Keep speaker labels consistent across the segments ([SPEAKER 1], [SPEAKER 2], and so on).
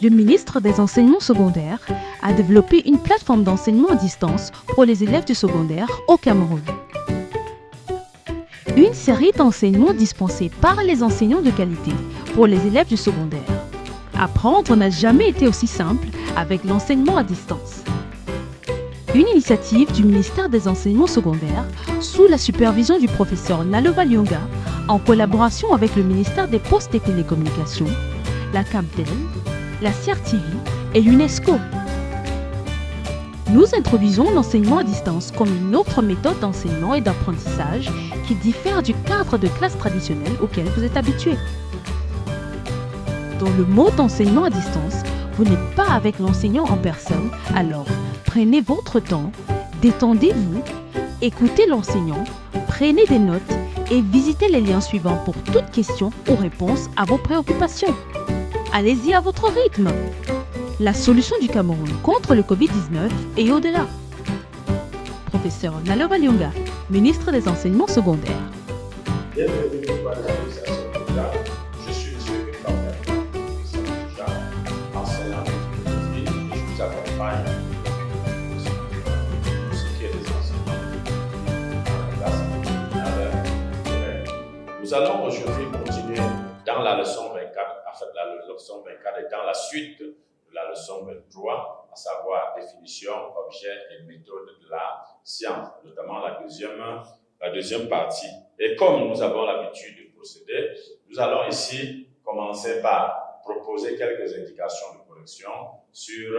[SPEAKER 1] le ministre des Enseignements secondaires a développé une plateforme d'enseignement à distance pour les élèves du secondaire au Cameroun. Une série d'enseignements dispensés par les enseignants de qualité pour les élèves du secondaire. Apprendre n'a jamais été aussi simple avec l'enseignement à distance. Une initiative du ministère des Enseignements secondaires sous la supervision du professeur Nalova Lyonga en collaboration avec le ministère des Postes et Télécommunications, la CAMTEL, la CRTV et l'UNESCO. Nous introduisons l'enseignement à distance comme une autre méthode d'enseignement et d'apprentissage qui diffère du cadre de classe traditionnel auquel vous êtes habitué. Dans le mode d'enseignement à distance, vous n'êtes pas avec l'enseignant en personne, alors prenez votre temps, détendez-vous, écoutez l'enseignant, prenez des notes et visitez les liens suivants pour toute question ou réponse à vos préoccupations. Allez-y à votre rythme. La solution du Cameroun contre le Covid-19 et au-delà. Professeur Nalova Lyonga, ministre des Enseignements secondaires.
[SPEAKER 2] Bienvenue à l'association Lyonga. Je suis M. enseignant de philosophie, et je vous accompagne pour ce qui est des enseignements dans la classe. Nous allons aujourd'hui continuer dans la leçon 24, en fait la leçon 24 est dans la suite de la leçon 23, à savoir définition, objet et méthode de la science, notamment la deuxième partie. Et comme nous avons l'habitude de procéder, nous allons ici commencer par proposer quelques indications de correction sur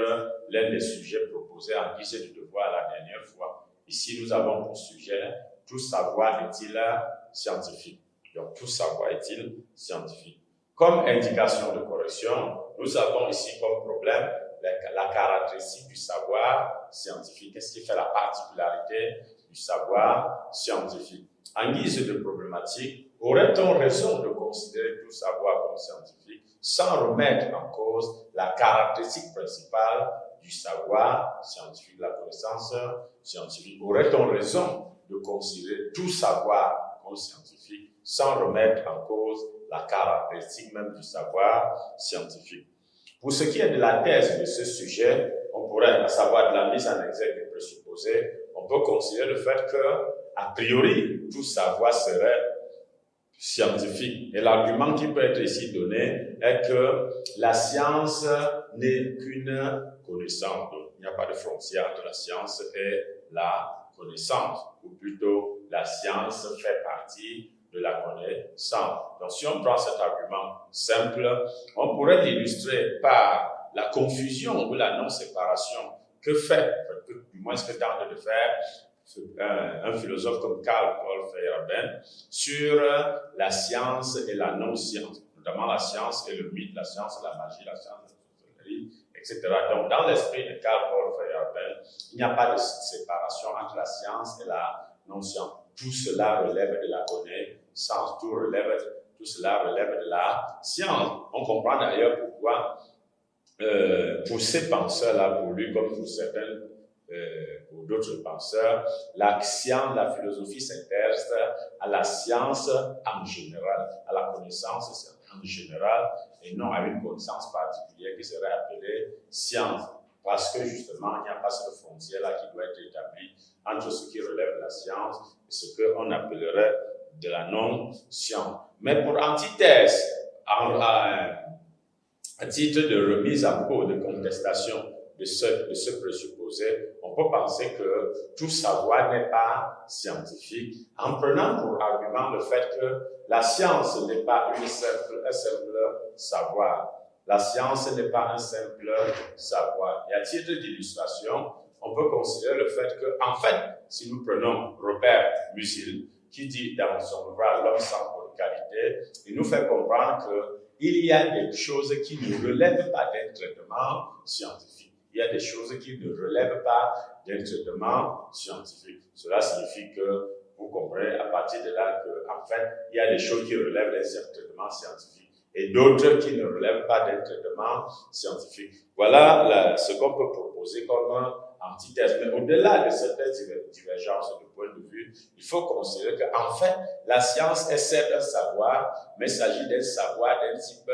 [SPEAKER 2] l'un des sujets proposés en guise de devoir la dernière fois. Ici, nous avons pour sujet « Tout savoir est-il scientifique ?» Donc, tout savoir est-il scientifique? Comme indication de correction, nous avons ici comme problème la caractéristique du savoir scientifique. Qu'est-ce qui fait la particularité du savoir scientifique? En guise de problématique, aurait-on raison de considérer tout savoir comme scientifique sans remettre en cause la caractéristique principale du savoir scientifique, la connaissance scientifique? Aurait-on raison de considérer tout savoir comme scientifique sans remettre en cause la caractéristique même du savoir scientifique? Pour ce qui est de la thèse de ce sujet, on pourrait, à savoir de la mise en exergue des présupposés, on peut considérer le fait que, a priori, tout savoir serait scientifique. Et l'argument qui peut être ici donné est que la science n'est qu'une connaissance. Donc, il n'y a pas de frontière entre la science et la connaissance, ou plutôt la science fait partie de la connaissance. Donc, si on prend cet argument simple, on pourrait l'illustrer par la confusion ou la non-séparation que fait, du moins ce que tente de faire un philosophe comme Karl Paul Feyerabend sur la science et la non-science, notamment la science et le mythe, la science et la magie, la science et la sorcellerie, etc. Donc, dans l'esprit de Karl Paul Feyerabend, il n'y a pas de séparation entre la science et la non-science. Tout cela relève de la connaissance, tout cela relève de la science. On comprend d'ailleurs pourquoi, pour ces penseurs-là, pour lui comme pour certains, pour d'autres penseurs, la science, la philosophie s'intéresse à la science en général, à la connaissance en général, et non à une connaissance particulière qui serait appelée science. Parce que justement, il n'y a pas cette frontière-là qui doit être établie entre ce qui relève de la science et ce qu'on appellerait de la non-science. Mais pour antithèse, à titre de remise en cause, de contestation de ce présupposé, on peut penser que tout savoir n'est pas scientifique, en prenant pour argument le fait que la science n'est pas un simple savoir. La science n'est pas un simple savoir. Et à titre d'illustration, on peut considérer le fait que, en fait, si nous prenons Robert Musil, qui dit dans son ouvrage L'homme sans qualité, il nous fait comprendre qu'il y a des choses qui ne relèvent pas d'un traitement scientifique. Il y a des choses qui ne relèvent pas d'un traitement scientifique. Cela signifie que vous comprenez à partir de là qu'en fait, il y a des choses qui relèvent d'un traitement scientifique et d'autres qui ne relèvent pas d'un traitement scientifique. Voilà ce qu'on peut proposer comme antithèse. Mais au-delà de certaines divergences de point de vue, il faut considérer qu'en fait, la science est certes un savoir, mais il s'agit d'un savoir d'un type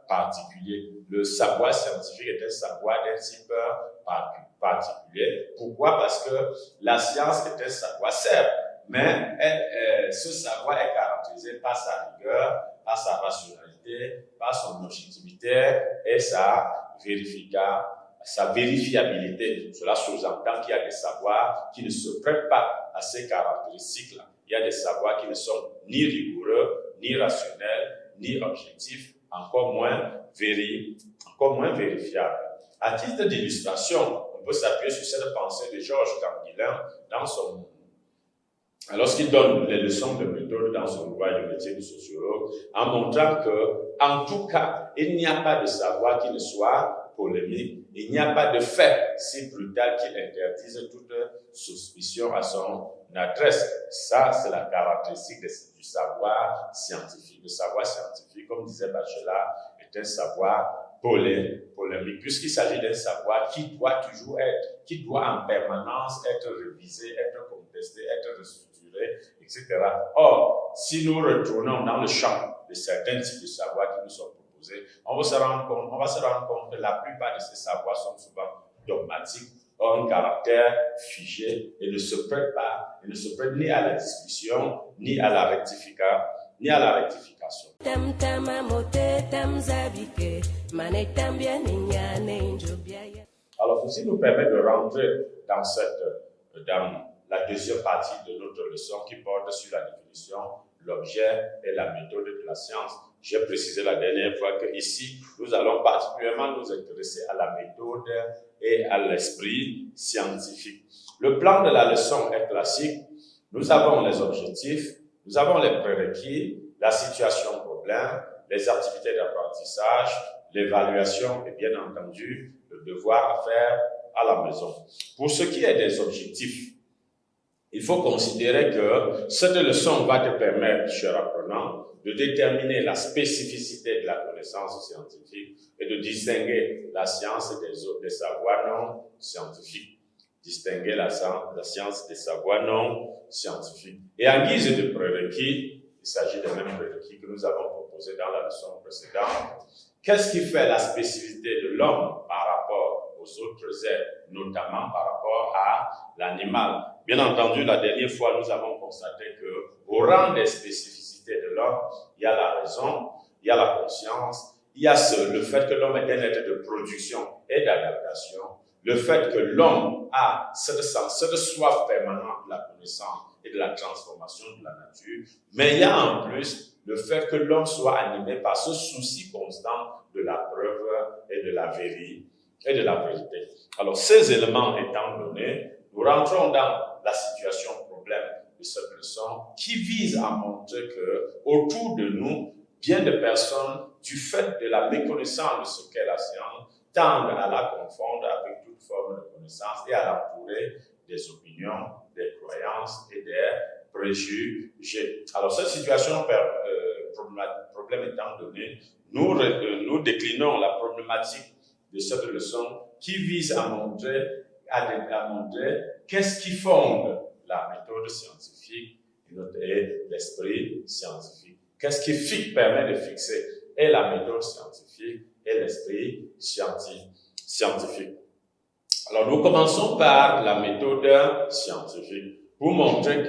[SPEAKER 2] particulier. Le savoir scientifique est un savoir d'un type particulier. Pourquoi? Parce que la science est un savoir, certes, mais ce savoir est caractérisé par sa rigueur, par sa rationalité, par son objectivité et sa vérifiabilité. Cela sous-entend qu'il y a des savoirs qui ne se prêtent pas à ces caractéristiques-là. Il y a des savoirs qui ne sont ni rigoureux, ni rationnels, ni objectifs, encore moins vérifiables. À titre d'illustration, on peut s'appuyer sur cette pensée de Georges Canguilhem lorsqu'il donne les leçons de méthode dans son ouvrage de métier de sociologue, en montrant que, en tout cas, il n'y a pas de savoir qui ne soit polémique, il n'y a pas de fait si brutal qu'il interdise toute suspicion à son adresse. Ça, c'est la caractéristique du savoir scientifique. Le savoir scientifique, comme disait Bachelard, est un savoir polémique, puisqu'il s'agit d'un savoir qui doit en permanence être révisé, être contesté, être restructuré, etc. Or, si nous retournons dans le champ de certains types de savoirs qui nous sont proposés, on va se rendre compte que la plupart de ces savoirs sont souvent dogmatiques, ont un caractère figé et ne se prêtent ni à la discussion, ni à la rectification. Alors, ceci nous permet de rentrer dans la deuxième partie de notre leçon qui porte sur la définition, l'objet et la méthode de la science. J'ai précisé la dernière fois que ici, nous allons particulièrement nous intéresser à la méthode et à l'esprit scientifique. Le plan de la leçon est classique. Nous avons les objectifs, nous avons les prérequis, la situation problème, les activités d'apprentissage, l'évaluation et bien entendu le devoir à faire à la maison. Pour ce qui est des objectifs, il faut considérer que cette leçon va te permettre, cher apprenant, de déterminer la spécificité de la connaissance scientifique et de distinguer la science des savoirs non scientifiques. Distinguer la science des savoirs non scientifiques. Et en guise de prérequis, il s'agit des mêmes prérequis que nous avons proposés dans la leçon précédente. Qu'est-ce qui fait la spécificité de l'homme par rapport aux autres êtres, notamment par rapport à l'animal? Bien entendu, la dernière fois, nous avons constaté qu'au rang des spécificités de l'homme, il y a la raison, il y a la conscience, il y a le fait que l'homme est un être de production et d'adaptation, le fait que l'homme a cette soif permanente de la connaissance et de la transformation de la nature, mais il y a en plus le fait que l'homme soit animé par ce souci constant de la preuve et de la vérité. Alors, ces éléments étant donnés, nous rentrons dans la situation problème de cette leçon qui vise à montrer que autour de nous, bien de personnes, du fait de la méconnaissance de ce qu'est la science, tendent à la confondre avec toute forme de connaissance et à l'entourer des opinions, des croyances et des préjugés. Alors, cette situation, problème étant donné, nous déclinons la problématique de cette leçon qui vise à montrer qu'est-ce qui fonde la méthode scientifique et l'esprit scientifique. Qu'est-ce qui permet de fixer et la méthode scientifique et l'esprit scientifique. Alors, nous commençons par la méthode scientifique pour montrer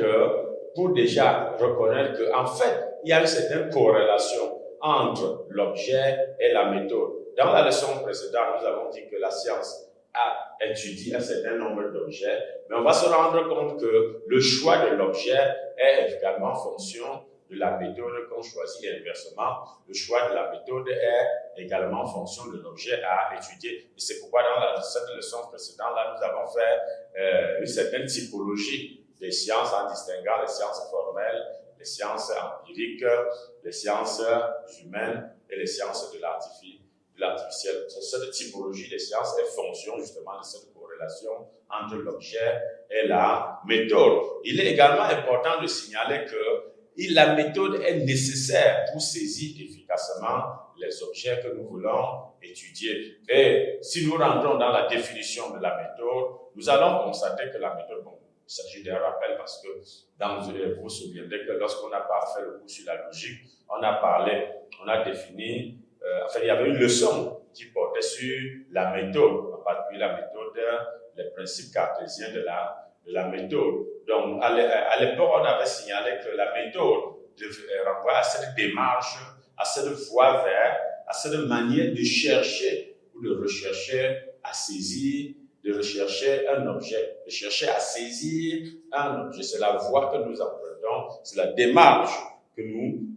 [SPEAKER 2] pour déjà reconnaître qu'en fait, il y a une certaine corrélation entre l'objet et la méthode. Dans la leçon précédente, nous avons dit que la science a étudié un certain nombre d'objets, mais on va se rendre compte que le choix de l'objet est également en fonction de la méthode qu'on choisit et inversement. Le choix de la méthode est également en fonction de l'objet à étudier. Et c'est pourquoi dans cette leçon précédente, là, nous avons fait une certaine typologie des sciences en distinguant les sciences formelles, les sciences empiriques, les sciences humaines et les sciences de l'artificiel. Cette typologie des sciences est fonction justement de cette corrélation entre l'objet et la méthode. Il est également important de signaler que la méthode est nécessaire pour saisir efficacement les objets que nous voulons étudier. Et si nous rentrons dans la définition de la méthode, nous allons constater que la méthode, bon, il s'agit d'un rappel parce que vous vous souviendrez que lorsqu'on a fait le cours sur la logique, on a défini, il y avait une leçon qui portait sur la méthode, en particulier la méthode, les principes cartésiens de la méthode. Donc, à l'époque, on avait signalé que la méthode renvoie à cette démarche, à cette voie vers, à cette manière de chercher ou de rechercher à saisir, de rechercher un objet, de chercher à saisir un objet. C'est la voie que nous apprenons, c'est la démarche que nous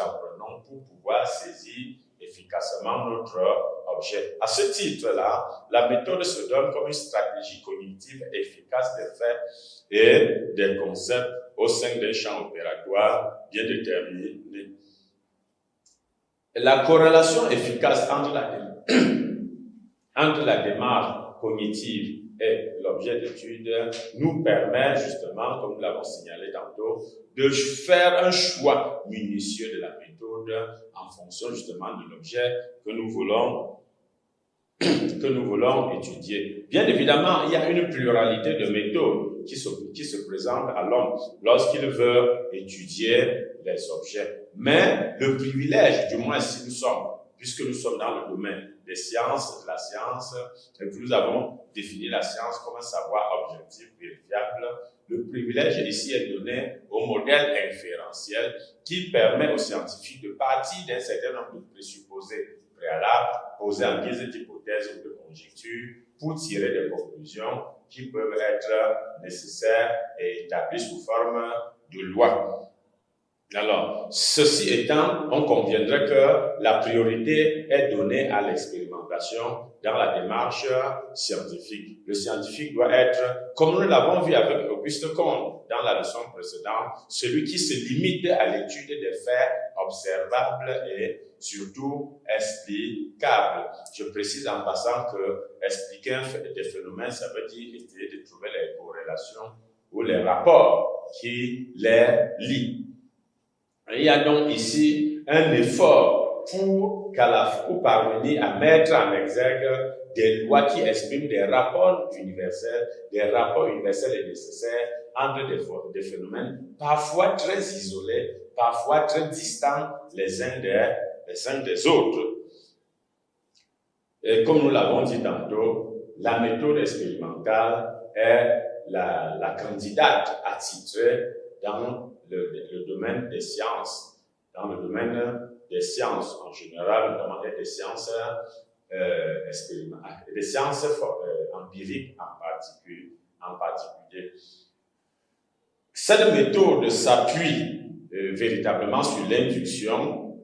[SPEAKER 2] apprenons pour pouvoir saisir efficacement notre objet. À ce titre-là, la méthode se donne comme une stratégie cognitive efficace des faits et des concepts au sein d'un champ opératoire bien déterminé. La corrélation efficace entre la démarche cognitive et l'objet d'étude nous permet justement, comme nous l'avons signalé tantôt, de faire un choix minutieux de la méthode en fonction justement de l'objet que nous voulons étudier. Bien évidemment, il y a une pluralité de méthodes qui se présentent à l'homme lorsqu'il veut étudier les objets. Mais le privilège, du moins puisque nous sommes dans le domaine des sciences, de la science, et que nous avons défini la science comme un savoir objectif, vérifiable, le privilège ici est donné au modèle inférentiel qui permet aux scientifiques de partir d'un certain nombre de présupposés préalables, posés en guise d'hypothèses ou de conjectures, pour tirer des conclusions qui peuvent être nécessaires et établies sous forme de loi. Alors, ceci étant, on conviendrait que la priorité est donnée à l'expérimentation dans la démarche scientifique. Le scientifique doit être, comme nous l'avons vu avec Auguste Comte dans la leçon précédente, celui qui se limite à l'étude des faits observables et surtout explicables. Je précise en passant que expliquer des phénomènes, ça veut dire essayer de trouver les corrélations ou les rapports qui les lient. Il y a donc ici un effort pour parvenir à mettre en exergue des lois qui expriment des rapports universels et nécessaires entre des phénomènes parfois très isolés, parfois très distants les uns des autres. Et comme nous l'avons dit tantôt, la méthode expérimentale est la candidate attitrée dans le domaine des sciences, en général, notamment des sciences expérimentales, des sciences empiriques en particulier. Cette méthode s'appuie véritablement sur l'induction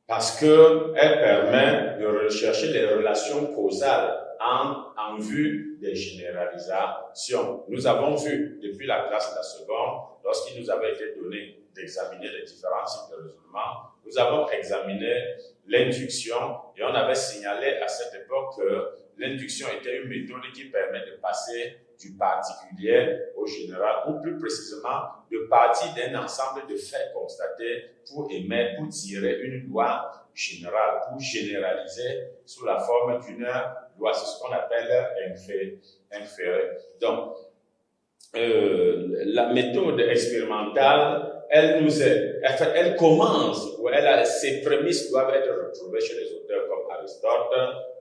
[SPEAKER 2] parce qu'elle permet de rechercher les relations causales en vue des généralisations. Nous avons vu depuis la classe de la seconde, lorsqu'il nous avait été donné d'examiner les différents types de raisonnement, nous avons examiné l'induction et on avait signalé à cette époque que l'induction était une méthode qui permet de passer du particulier au général, ou plus précisément de partir d'un ensemble de faits constatés pour tirer une loi générale, pour généraliser sous la forme d'une loi. C'est ce qu'on appelle inféré. Donc, la méthode expérimentale, elle commence, ou ses prémices doivent être retrouvées chez les auteurs comme Aristote,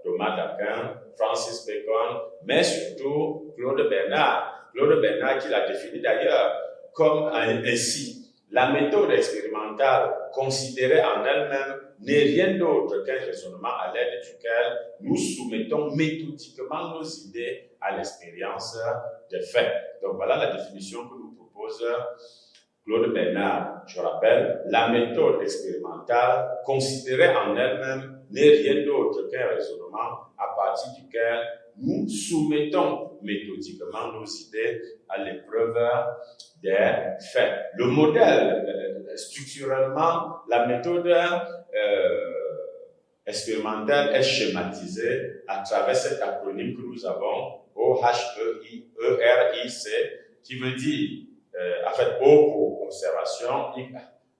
[SPEAKER 2] Thomas d'Aquin, Francis Bacon, mais surtout Claude Bernard. Claude Bernard qui l'a défini d'ailleurs comme ainsi. La méthode expérimentale, considérée en elle-même, n'est rien d'autre qu'un raisonnement à l'aide duquel nous soumettons méthodiquement nos idées à l'expérience des faits. Donc voilà la définition que nous propose Claude Bernard. Je rappelle, la méthode expérimentale, considérée en elle-même, n'est rien d'autre qu'un raisonnement à partir duquel nous soumettons méthodiquement nos idées à l'épreuve des faits. Le modèle, structurellement, la méthode expérimentale est schématisée à travers cet acronyme que nous avons, OHEIC, qui veut dire, O pour observation,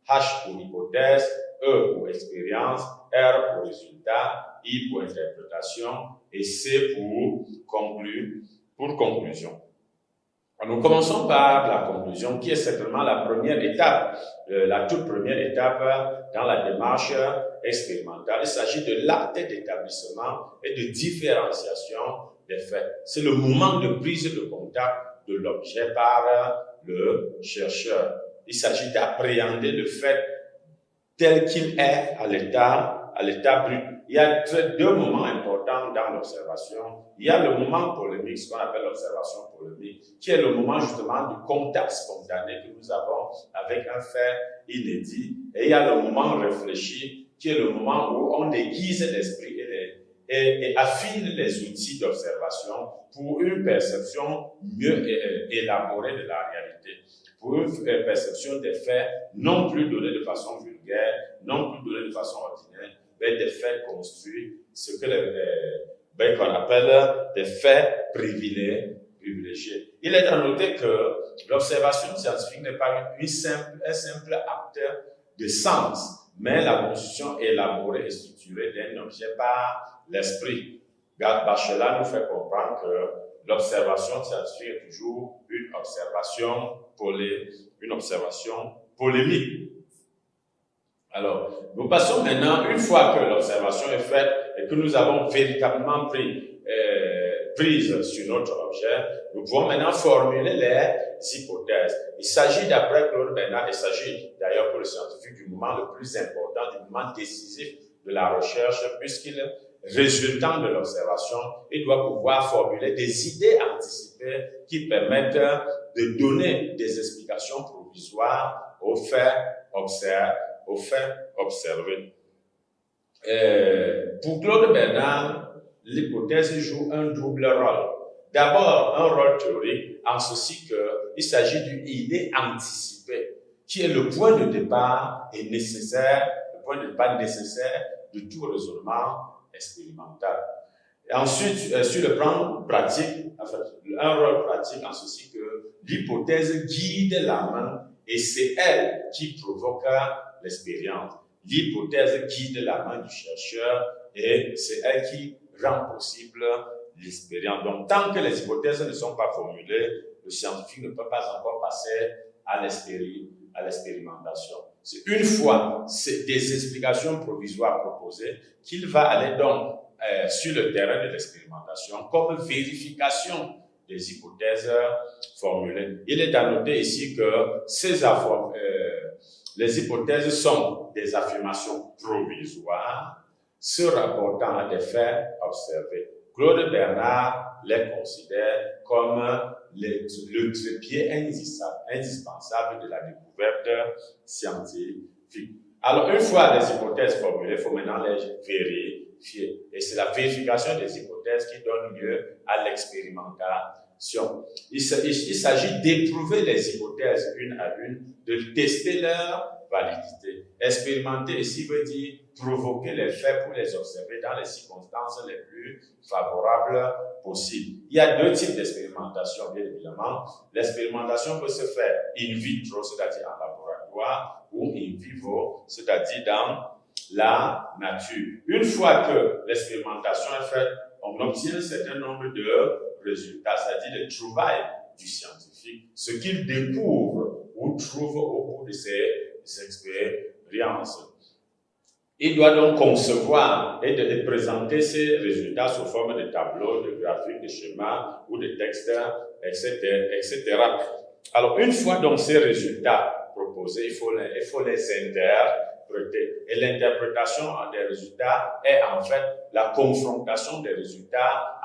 [SPEAKER 2] H pour hypothèse, E pour expérience, R pour résultat, I pour interprétation et C pour conclusion. Nous commençons par la conclusion qui est certainement la première étape, la toute première étape dans la démarche expérimentale. Il s'agit de l'acte d'établissement et de différenciation des faits. C'est le moment de prise de contact de l'objet par le chercheur. Il s'agit d'appréhender le fait tel qu'il est à l'état brut. Il y a deux moments importants dans l'observation. Il y a le moment polémique, ce qu'on appelle l'observation polémique, qui est le moment justement du contact spontané que nous avons avec un fait inédit. Et il y a le moment réfléchi, qui est le moment où on aiguise l'esprit et affine les outils d'observation pour une perception mieux élaborée de la réalité, pour une perception des faits non plus donnés de façon vulgaire, non plus donnés de façon ordinaire, mais des faits construits, ce que qu'on appelle des faits privilégiés. Il est à noter que l'observation scientifique n'est pas un simple acte de sens, mais la constitution élaborée et structurée d'un objet par l'esprit. Bachelard nous fait comprendre que l'observation scientifique est toujours une observation polémique. Alors, nous passons maintenant, une fois que l'observation est faite et que nous avons véritablement prise sur notre objet, nous pouvons maintenant formuler les hypothèses. Il s'agit, d'après Claude Bernard, il s'agit d'ailleurs pour le scientifique du moment le plus important, du moment décisif de la recherche, puisqu'il résultant de l'observation, il doit pouvoir formuler des idées anticipées qui permettent de donner des explications provisoires aux faits observés. Pour Claude Bernard, l'hypothèse joue un double rôle. D'abord, un rôle théorique, en ceci qu'il s'agit d'une idée anticipée, qui est le point de départ nécessaire de tout raisonnement expérimental. Et ensuite, sur le plan pratique, un rôle pratique en ceci que l'hypothèse guide la main et c'est elle qui provoque l'expérience. L'hypothèse guide la main du chercheur et c'est elle qui rend possible l'expérience. Donc, tant que les hypothèses ne sont pas formulées, le scientifique ne peut pas encore passer à l'expérimentation. C'est une fois des explications provisoires proposées qu'il va aller donc sur le terrain de l'expérimentation comme vérification des hypothèses formulées. Il est à noter ici que les hypothèses sont des affirmations provisoires se rapportant à des faits observés. Claude Bernard les considère comme le trépied indispensable de la découverte scientifique. Alors, une fois les hypothèses formulées, il faut maintenant les vérifier. Et c'est la vérification des hypothèses qui donne lieu à l'expérimentation. Il s'agit d'éprouver les hypothèses une à une, de tester leur validité. Expérimenter ici veut dire provoquer les faits pour les observer dans les circonstances les plus favorables possibles. Il y a deux types d'expérimentation, bien évidemment. L'expérimentation peut se faire in vitro, c'est-à-dire en laboratoire, ou in vivo, c'est-à-dire dans la nature. Une fois que l'expérimentation est faite, on obtient un certain nombre de résultats, c'est-à-dire les trouvailles du scientifique, ce qu'il découvre ou trouve au cours de ses expériences. Il doit donc concevoir et de présenter ces résultats sous forme de tableaux, de graphiques, de schémas ou de textes, etc. Alors, une fois donc ces résultats proposés, il faut les interpréter. Et l'interprétation des résultats est en fait la confrontation des résultats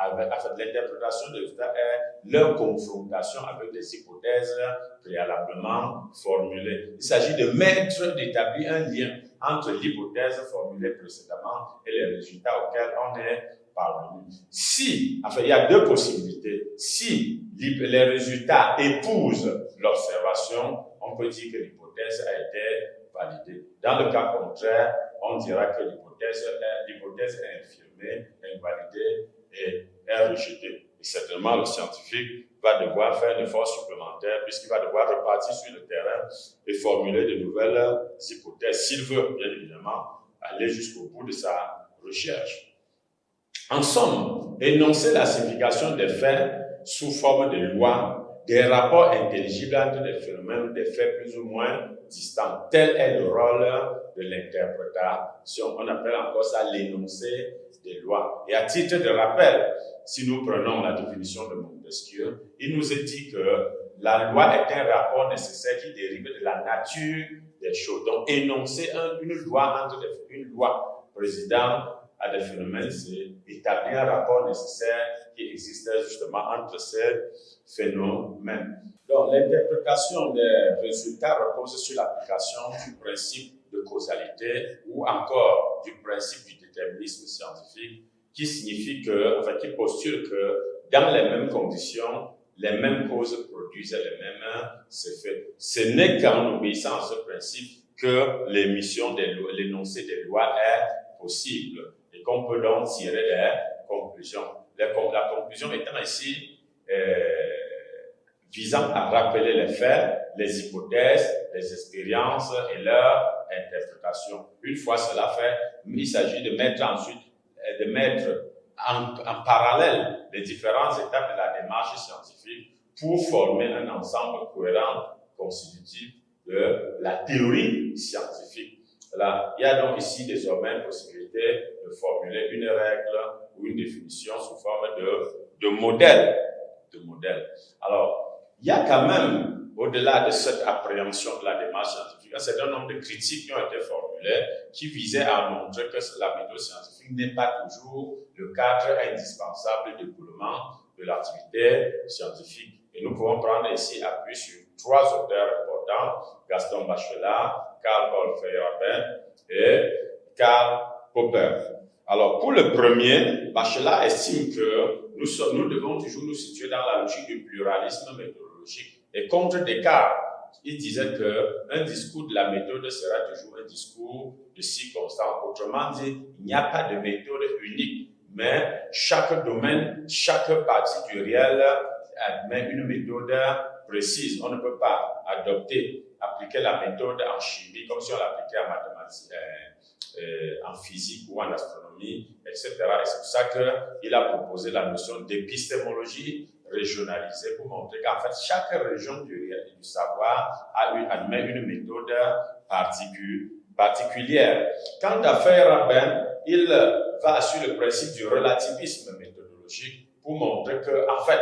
[SPEAKER 2] l'interprétation des résultats est leur confrontation avec des hypothèses préalablement formulées. Il s'agit d'établir un lien entre l'hypothèse formulée précédemment et les résultats auxquels on est parvenu. Il y a deux possibilités. Si les résultats épousent l'observation, on peut dire que l'hypothèse a été validée. Dans le cas contraire, on dira que l'hypothèse est infirmée, invalidée et est rejetée. Et certainement le scientifique va devoir faire un effort supplémentaire puisqu'il va devoir repartir sur le terrain et formuler de nouvelles hypothèses, s'il veut, bien évidemment, aller jusqu'au bout de sa recherche. En somme, énoncer la signification des faits sous forme de lois, des rapports intelligibles entre des phénomènes ou des faits plus ou moins distants. Tel est le rôle de l'interprétation. On appelle encore ça l'énoncé des lois. Et à titre de rappel, si nous prenons la définition de Montesquieu, il nous est dit que la loi est un rapport nécessaire qui dérive de la nature des choses. Donc, énoncer une loi présidant à des phénomènes, c'est établir un rapport nécessaire qui existait justement entre ces phénomènes. Donc, l'interprétation des résultats repose sur l'application du principe de causalité ou encore du principe du déterminisme scientifique qui signifie qui postule que dans les mêmes conditions, les mêmes causes produisent les mêmes effets. Ce n'est qu'en obéissant à ce principe que l'énoncé des lois est possible et qu'on peut donc tirer des conclusions. La conclusion étant ici visant à rappeler les faits, les hypothèses, les expériences et leur interprétation. Une fois cela fait, il s'agit de mettre en parallèle les différentes étapes de la démarche scientifique pour former un ensemble cohérent constitutif de la théorie scientifique. Là, il y a donc ici désormais une possibilité de formuler une règle ou une définition sous forme de modèle. Alors, il y a quand même, au-delà de cette appréhension de la démarche scientifique, un certain nombre de critiques qui ont été formulées qui visaient à montrer que la méthode scientifique n'est pas toujours le cadre indispensable de développement de l'activité scientifique. Et nous pouvons prendre ici appui sur 3 auteurs importants, Gaston Bachelard, Karl Paul Feyerabend et Karl Popper. Alors, pour le premier, Bachelard estime que nous devons toujours nous situer dans la logique du pluralisme méthodologique. Et contre Descartes, il disait qu'un discours de la méthode sera toujours un discours de circonstance. Autrement dit, il n'y a pas de méthode unique, mais chaque domaine, chaque partie du réel admet une méthode précise. On ne peut pas appliquer la méthode en chimie comme si on l'appliquait en mathématiques, en physique ou en astronomie, etc. Et c'est pour ça qu'il a proposé la notion d'épistémologie régionalisée pour montrer qu'en fait, chaque région du savoir admet une méthode particulière. Quant à Feyerabend, il va sur le principe du relativisme méthodologique pour montrer qu'en fait,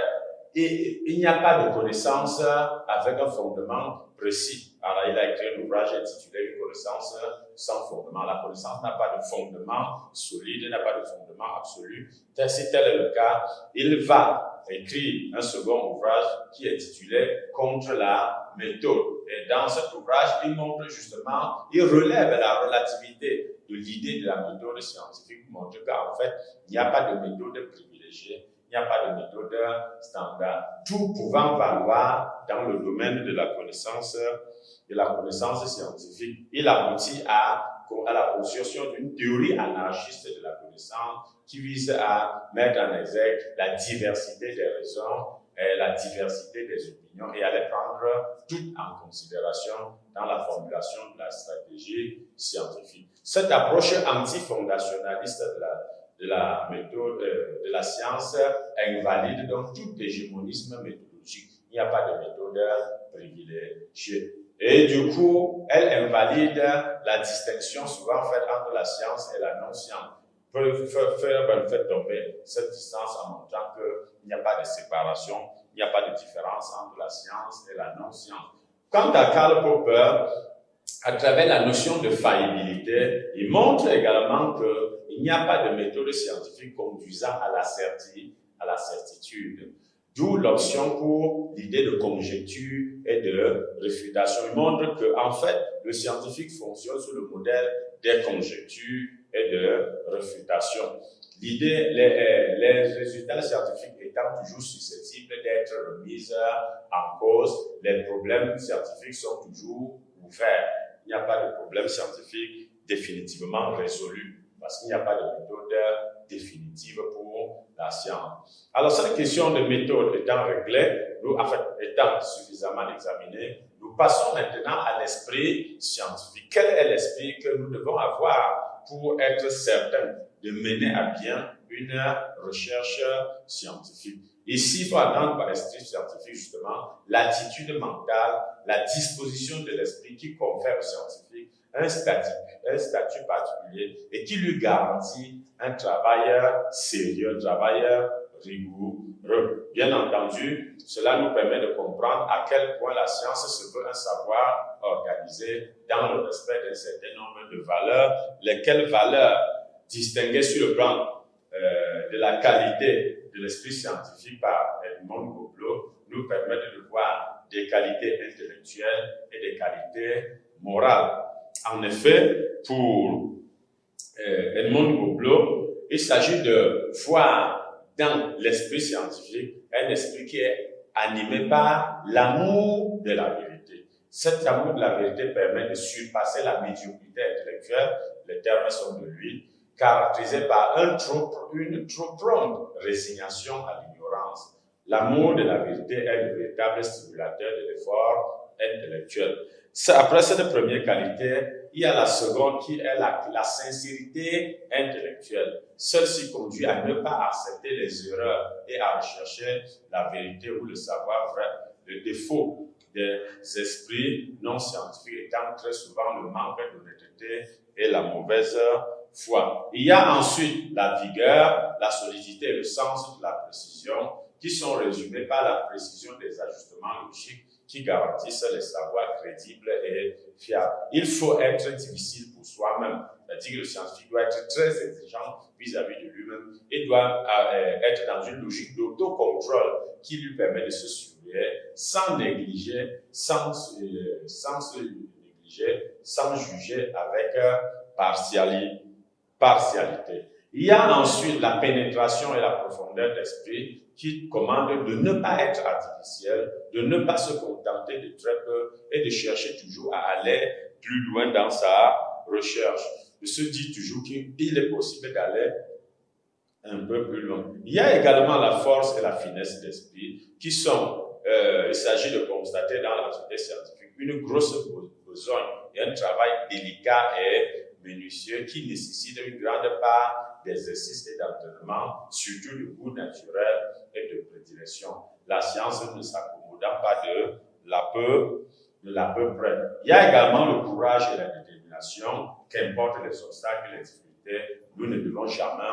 [SPEAKER 2] il n'y a pas de connaissance avec un fondement précis. Alors, il a écrit un ouvrage intitulé « Une connaissance sans fondement ». La connaissance n'a pas de fondement solide, n'a pas de fondement absolu. Si tel est le cas, il va écrire un second ouvrage qui est intitulé « Contre la méthode ». Et dans cet ouvrage, il montre justement, il relève la relativité de l'idée de la méthode scientifique pour montrer qu'en fait, il n'y a pas de méthode privilégiée. Il n'y a pas de méthode standard. Tout pouvant valoir dans le domaine de la connaissance scientifique. Il aboutit à la construction d'une théorie anarchiste de la connaissance qui vise à mettre en exergue la diversité des raisons et la diversité des opinions et à les prendre toutes en considération dans la formulation de la stratégie scientifique. Cette approche antifondationnaliste de la méthode de la science invalide donc tout hégémonisme méthodologique. Il n'y a pas de méthode privilégiée. Et du coup, elle invalide la distinction souvent faite entre la science et la non-science. Fait tomber cette distance en montrant qu'il n'y a pas de séparation, il n'y a pas de différence entre la science et la non-science. Quant à Karl Popper, à travers la notion de faillibilité, il montre également qu'il n'y a pas de méthode scientifique conduisant à la certitude. D'où l'option pour l'idée de conjecture et de réfutation. Il montre qu'en fait, le scientifique fonctionne sous le modèle des conjectures et de réfutation. L'idée, les résultats scientifiques étant toujours susceptibles d'être remis en cause, les problèmes scientifiques sont toujours ouverts. Il n'y a pas de problème scientifique définitivement résolu. parce qu'il n'y a pas de méthode définitive pour la science. Alors, cette question de méthode étant réglée, nous, en fait, étant suffisamment examinée, nous passons maintenant à l'esprit scientifique. Quel est l'esprit que nous devons avoir pour être certains de mener à bien une recherche scientifique? Ici, il faut attendre par l'esprit scientifique, justement, l'attitude mentale, la disposition de l'esprit qui confère au scientifique un statut particulier et qui lui garantit un travail sérieux, un travail rigoureux. Bien entendu, cela nous permet de comprendre à quel point la science se veut un savoir organisé dans le respect d'un certain nombre de valeurs, lesquelles valeurs distinguées sur le plan de la qualité de l'esprit scientifique par Edmond Goblet nous permettent de voir des qualités intellectuelles et des qualités morales. En effet, pour Edmond Goblet, il s'agit de voir dans l'esprit scientifique un esprit qui est animé par l'amour de la vérité. Cet amour de la vérité permet de surpasser la médiocrité intellectuelle, les termes sont de lui, caractérisé par une trop prompte résignation à l'ignorance. L'amour de la vérité est le véritable stimulateur de l'effort intellectuel. Après cette première qualité, il y a la seconde qui est la sincérité intellectuelle. Celle-ci conduit à ne pas accepter les erreurs et à rechercher la vérité ou le savoir vrai. Le défaut des esprits non scientifiques étant très souvent le manque d'honnêteté et la mauvaise foi. Il y a ensuite la vigueur, la solidité et le sens de la précision qui sont résumés par la précision des ajustements logiques qui garantissent les savoirs crédibles et fiables. Il faut être difficile pour soi-même, c'est-à-dire que le scientifique doit être très exigeant vis-à-vis de lui-même et doit être dans une logique d'autocontrôle qui lui permet de se surveiller sans négliger, sans juger avec partialité. Il y a ensuite la pénétration et la profondeur d'esprit qui commande de ne pas être artificiel, de ne pas se contenter de très peu et de chercher toujours à aller plus loin dans sa recherche. De se dire toujours qu'il est possible d'aller un peu plus loin. Il y a également la force et la finesse d'esprit qui sont, il s'agit de constater dans l'activité scientifique une grosse besogne et un travail délicat et minutieux qui nécessite une grande part d'exercice et d'entraînement, surtout de goût naturel et de prédilection. La science ne s'accommodant pas de la peu près. Il y a également le courage et la détermination, qu'importe les obstacles et les difficultés, nous ne devons jamais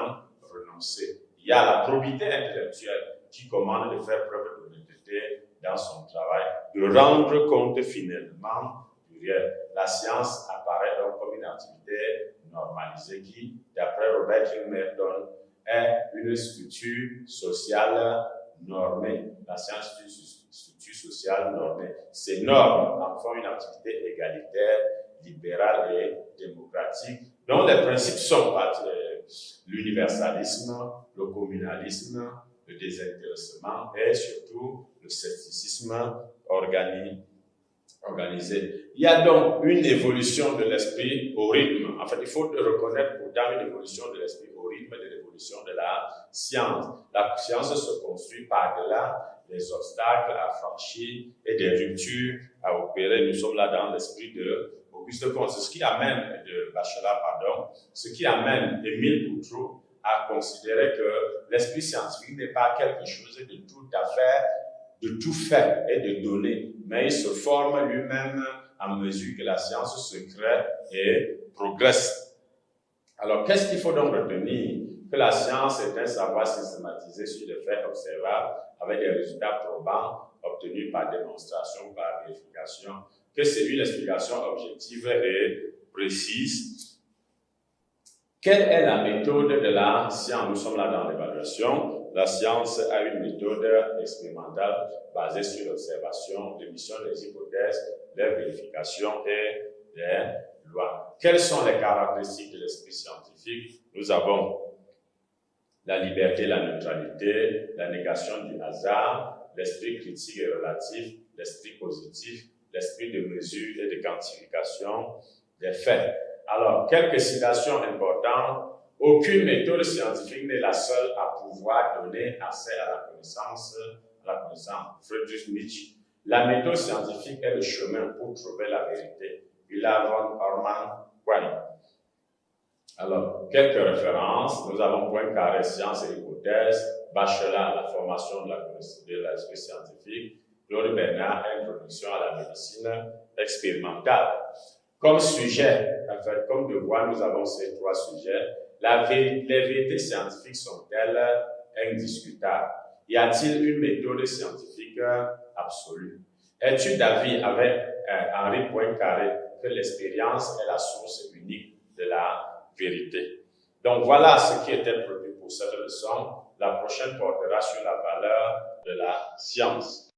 [SPEAKER 2] renoncer. Il y a la probité intellectuelle qui commande de faire preuve d'honnêteté dans son travail, de rendre compte finalement du réel. La science apparaît donc comme une activité normalisée qui, d'après Robert Merton, est une structure sociale normée. La science est une structure sociale normée. Ces normes en font une activité égalitaire, libérale et démocratique, dont les principes sont l'universalisme, le communalisme, le désintéressement et surtout le scepticisme organisé. Il y a donc une évolution de l'esprit au rythme. En fait, il faut reconnaître pourtant une évolution de l'esprit au rythme de l'évolution de la science. La science se construit par-delà les obstacles à franchir et des ruptures à opérer. Nous sommes là dans l'esprit de Auguste Comte. C'est ce qui amène, ce qui amène Émile Boutroux à considérer que l'esprit scientifique n'est pas quelque chose de tout faire et de donner, mais il se forme lui-même à mesure que la science se crée et progresse. Alors, qu'est-ce qu'il faut donc retenir? Que la science est un savoir systématisé sur des faits observables avec des résultats probants obtenus par démonstration ou par vérification, que c'est une explication objective et précise. Quelle est la méthode de la science? Nous sommes là dans l'évaluation. La science a une méthode expérimentale basée sur l'observation, l'émission des hypothèses, les vérifications et les lois. Quelles sont les caractéristiques de l'esprit scientifique? Nous avons la liberté, la neutralité, la négation du hasard, l'esprit critique et relatif, l'esprit positif, l'esprit de mesure et de quantification des faits. Alors, quelques citations importantes Aucune méthode scientifique n'est la seule à pouvoir donner accès à la connaissance. Friedrich Nietzsche. La méthode scientifique est le chemin pour trouver la vérité. Villa von Orman Quine. Alors, quelques références. Nous avons Poincaré, sciences et hypothèses, Bachelard, la formation de l'esprit scientifique, Claude Bernard, introduction à la médecine expérimentale. Comme sujet, en fait, comme devoir, nous avons ces 3 sujets. Les vérités scientifiques sont-elles indiscutables? Y a-t-il une méthode scientifique absolue? Es-tu d'avis avec Henri Poincaré que l'expérience est la source unique de la vérité? Donc voilà ce qui était prévu pour cette leçon. La prochaine portera sur la valeur de la science.